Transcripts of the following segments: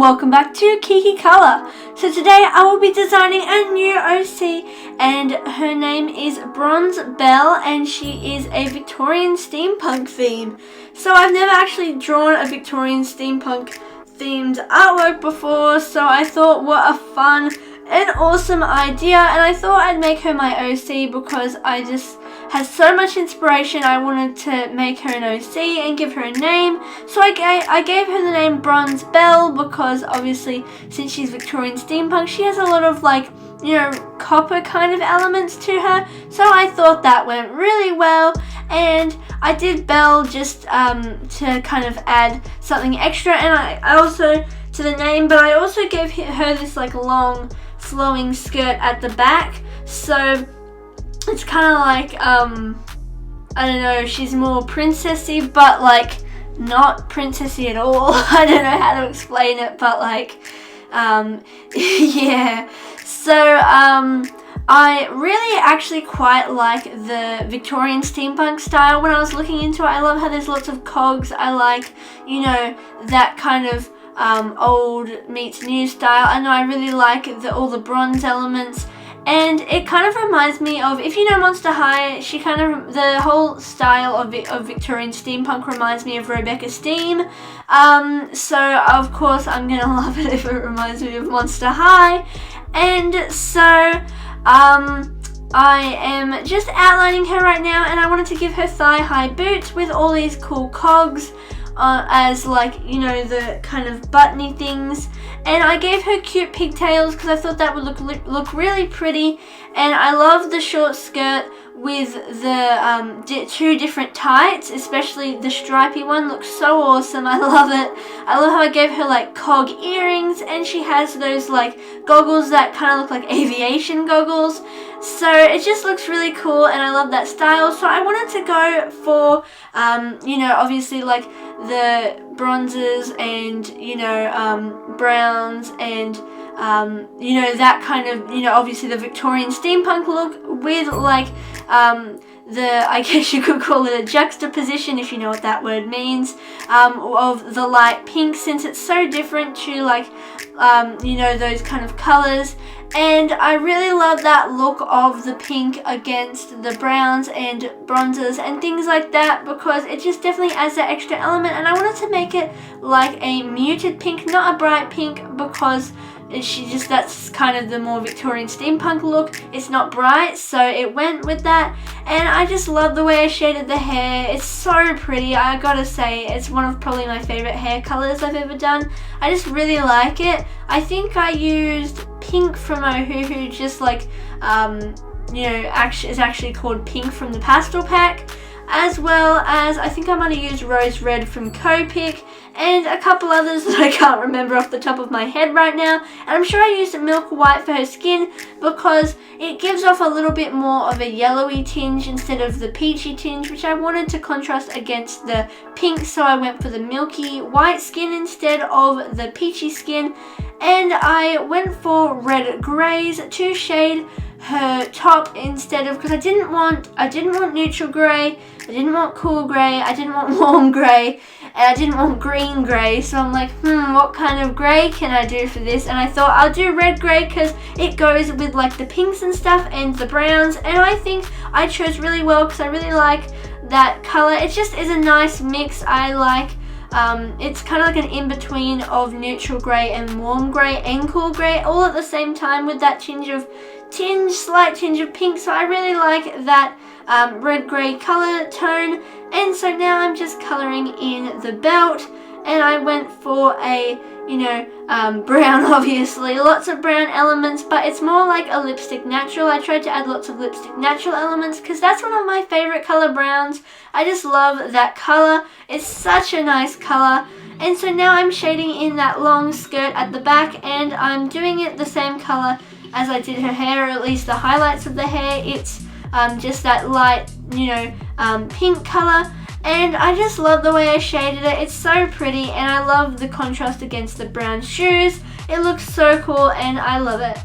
welcome back to KikiKolour. So today I will be designing a new OC and her name is Bronze Belle and she is a Victorian steampunk theme. So I've never actually drawn a Victorian steampunk themed artwork before, so I thought what a fun and awesome idea, and I thought I'd make her my OC because I just had so much inspiration. I wanted to make her an OC and give her a name, so I gave her the name Bronze Belle because obviously since she's Victorian steampunk she has a lot of copper kind of elements to her, so I thought that went really well. And I did Belle just to kind of add something extra, and I also to the name, but I also gave her this long flowing skirt at the back, so it's kind of like I don't know, she's more princessy but not princessy at all. I don't know how to explain it, but yeah, so I really actually quite like the Victorian steampunk style. When I was looking into it, I love how there's lots of cogs. I like, that kind of old meets new style. I know I really like all the bronze elements, and it kind of reminds me of, if you know Monster High, the whole style of Victorian steampunk reminds me of Rebecca Steam. So of course I'm gonna love it if it reminds me of Monster High. And so I am just outlining her right now, and I wanted to give her thigh-high boots with all these cool cogs as the kind of buttony things, and I gave her cute pigtails because I thought that would look really pretty. And I love the short skirt with the two different tights, especially the stripy one looks so awesome. I love it. I love how I gave her cog earrings, and she has those goggles that kind of look like aviation goggles, so it just looks really cool, and I love that style. So I wanted to go for obviously the bronzes and browns and that kind of obviously the Victorian steampunk look with I guess you could call it a juxtaposition, if you know what that word means, of the light pink, since it's so different to those kind of colors. And I really love that look of the pink against the browns and bronzes and things like that, because it just definitely adds that extra element. And I wanted to make it like a muted pink, not a bright pink, because that's kind of the more Victorian steampunk look. It's not bright, so it went with that. And I just love the way I shaded the hair. It's so pretty. I gotta say, it's one of probably my favorite hair colors I've ever done. I just really like it. I think I used pink from Ohuhu, just is actually called pink from the pastel pack, as well as I think I might have used rose red from Copic and a couple others that I can't remember off the top of my head right now. And I'm sure I used milk white for her skin because it gives off a little bit more of a yellowy tinge instead of the peachy tinge, which I wanted to contrast against the pink, so I went for the milky white skin instead of the peachy skin. And I went for red greys to shade her top instead of, because I didn't want neutral grey, I didn't want cool grey, I didn't want warm grey, and I didn't want green grey. So I'm like, what kind of grey can I do for this? And I thought I'll do red grey because it goes with the pinks and stuff and the browns, and I think I chose really well because I really like that color. It just is a nice mix. I like it's kind of like an in-between of neutral grey and warm grey and cool grey all at the same time, with that slight tinge of pink. So I really like that red grey color tone. And so now I'm just coloring in the belt, and I went for a brown, obviously lots of brown elements, but it's more like a lipstick natural. I tried to add lots of lipstick natural elements because that's one of my favorite color, browns. I just love that color. It's such a nice color. And so now I'm shading in that long skirt at the back, and I'm doing it the same color as I did her hair, or at least the highlights of the hair. It's just that light pink color, and I just love the way I shaded it. It's so pretty, and I love the contrast against the brown shoes. It looks so cool, and I love it.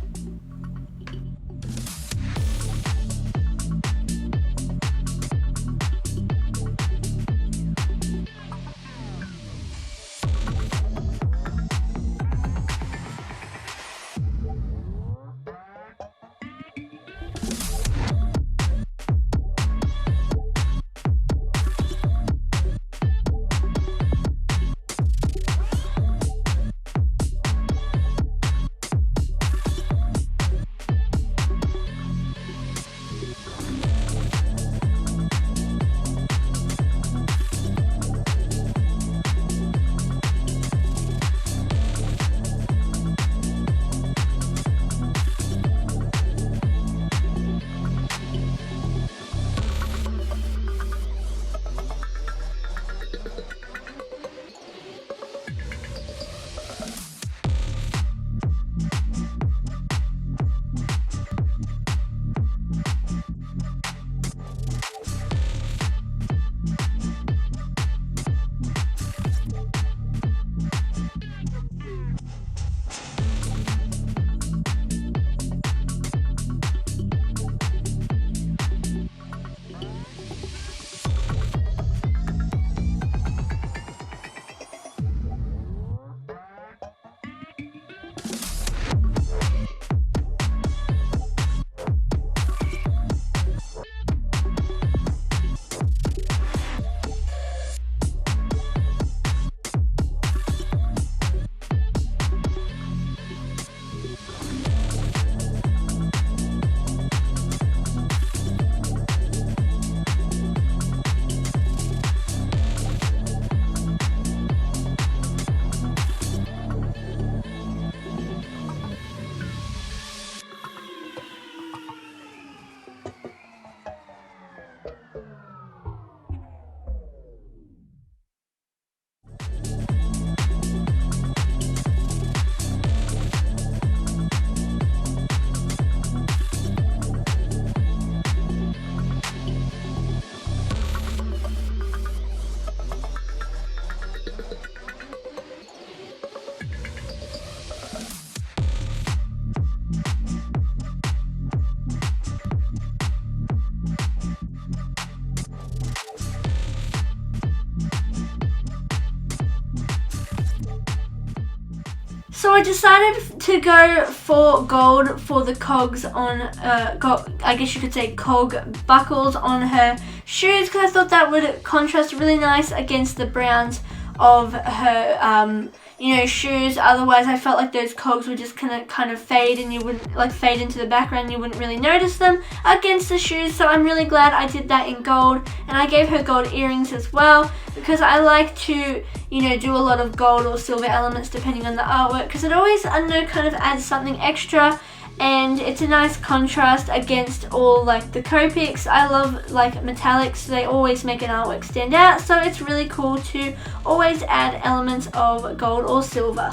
So I decided to go for gold for the cogs on, I guess you could say cog buckles on her shoes, because I thought that would contrast really nice against the browns of her, you know, shoes. Otherwise, I felt like those cogs would just kind of fade, and you wouldn't, like, fade into the background, and you wouldn't really notice them against the shoes. So I'm really glad I did that in gold, and I gave her gold earrings as well, because I like to, you know, do a lot of gold or silver elements depending on the artwork, because it always, I don't know, kind of adds something extra. And it's a nice contrast against all like the Copics. I love like metallics, they always make an artwork stand out, so it's really cool to always add elements of gold or silver.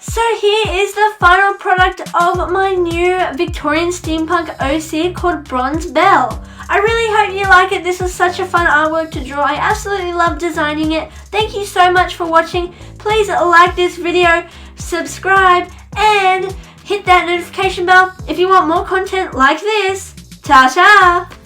So here is the final product of my new Victorian Steampunk OC called Bronze Belle. I really hope you like it. This was such a fun artwork to draw. I absolutely love designing it. Thank you so much for watching. Please like this video, subscribe, and hit that notification bell if you want more content like this. Ta-ta!